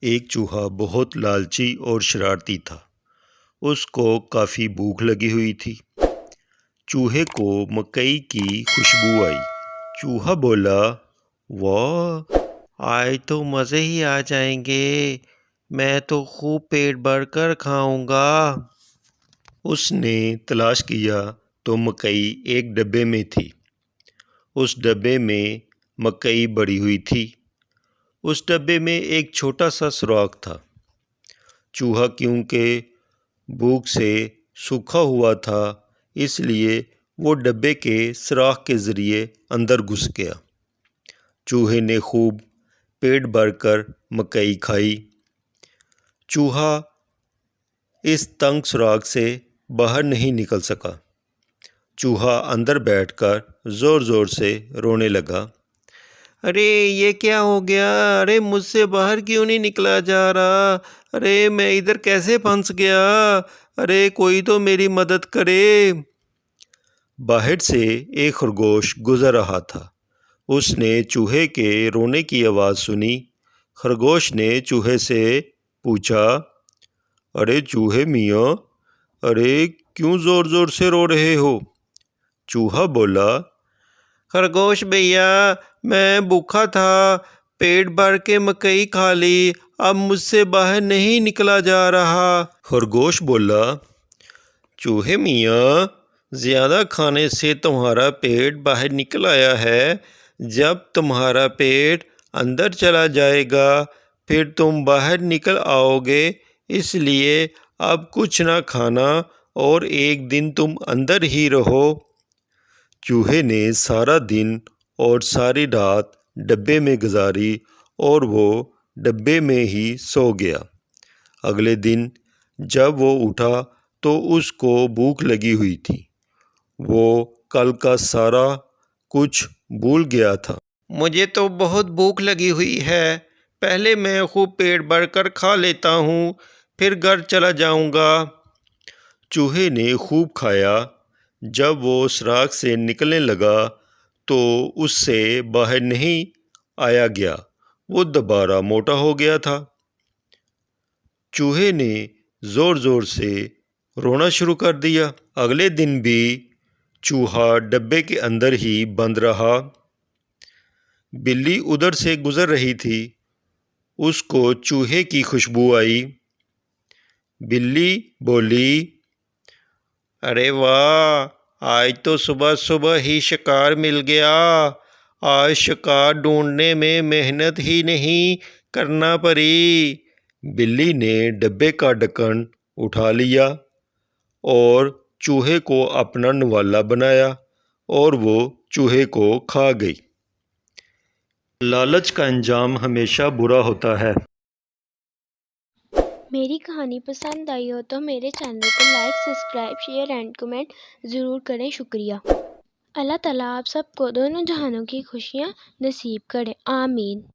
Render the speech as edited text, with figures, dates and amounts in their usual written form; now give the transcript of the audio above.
ایک چوہا بہت لالچی اور شرارتی تھا۔ اس کو کافی بھوک لگی ہوئی تھی۔ چوہے کو مکئی کی خوشبو آئی۔ چوہا بولا، واہ، آج تو مزے ہی آ جائیں گے، میں تو خوب پیٹ بھر کر کھاؤں گا۔ اس نے تلاش کیا تو مکئی ایک ڈبے میں تھی۔ اس ڈبے میں مکئی بڑی ہوئی تھی۔ اس ڈبے میں ایک چھوٹا سا سوراخ تھا۔ چوہا کیونکہ بھوک سے سوکھا ہوا تھا، اس لیے وہ ڈبے کے سوراخ کے ذریعے اندر گھس گیا۔ چوہے نے خوب پیٹ بھر کر مکئی کھائی۔ چوہا اس تنگ سوراخ سے باہر نہیں نکل سکا۔ چوہا اندر بیٹھ کر زور زور سے رونے لگا۔ ارے یہ کیا ہو گیا؟ ارے مجھ سے باہر کیوں نہیں نکلا جا رہا؟ ارے میں ادھر کیسے پھنس گیا؟ ارے کوئی تو میری مدد کرے۔ باہر سے ایک خرگوش گزر رہا تھا۔ اس نے چوہے کے رونے کی آواز سنی۔ خرگوش نے چوہے سے پوچھا، ارے چوہے میاں، ارے کیوں زور زور سے رو رہے ہو؟ چوہا بولا، خرگوش بھیا، میں بھوکا تھا، پیٹ بھر کے مکئی کھا لی، اب مجھ سے باہر نہیں نکلا جا رہا۔ خرگوش بولا، چوہے میاں، زیادہ کھانے سے تمہارا پیٹ باہر نکل آیا ہے۔ جب تمہارا پیٹ اندر چلا جائے گا پھر تم باہر نکل آؤ گے، اس لیے اب کچھ نہ کھانا اور ایک دن تم اندر ہی رہو۔ چوہے نے سارا دن اور ساری رات ڈبے میں گزاری اور وہ ڈبے میں ہی سو گیا۔ اگلے دن جب وہ اٹھا تو اس کو بھوک لگی ہوئی تھی۔ وہ کل کا سارا کچھ بھول گیا تھا۔ مجھے تو بہت بھوک لگی ہوئی ہے، پہلے میں خوب پیٹ بھر کر کھا لیتا ہوں، پھر گھر چلا جاؤں گا۔ چوہے نے خوب کھایا۔ جب وہ سوراخ سے نکلنے لگا تو اس سے باہر نہیں آیا گیا، وہ دوبارہ موٹا ہو گیا تھا۔ چوہے نے زور زور سے رونا شروع کر دیا۔ اگلے دن بھی چوہا ڈبے کے اندر ہی بند رہا۔ بلی ادھر سے گزر رہی تھی، اس کو چوہے کی خوشبو آئی۔ بلی بولی، ارے واہ، آج تو صبح صبح ہی شکار مل گیا، آج شکار ڈھونڈنے میں محنت ہی نہیں کرنا پڑی۔ بلی نے ڈبے کا ڈھکن اٹھا لیا اور چوہے کو اپنا نوالا بنایا اور وہ چوہے کو کھا گئی۔ لالچ کا انجام ہمیشہ برا ہوتا ہے۔ میری کہانی پسند آئی ہو تو میرے چینل کو like, subscribe, share and comment ضرور کریں۔ شکریہ۔ اللہ تعالیٰ آپ سب کو دونوں جہانوں کی خوشیاں نصیب کرے، آمین۔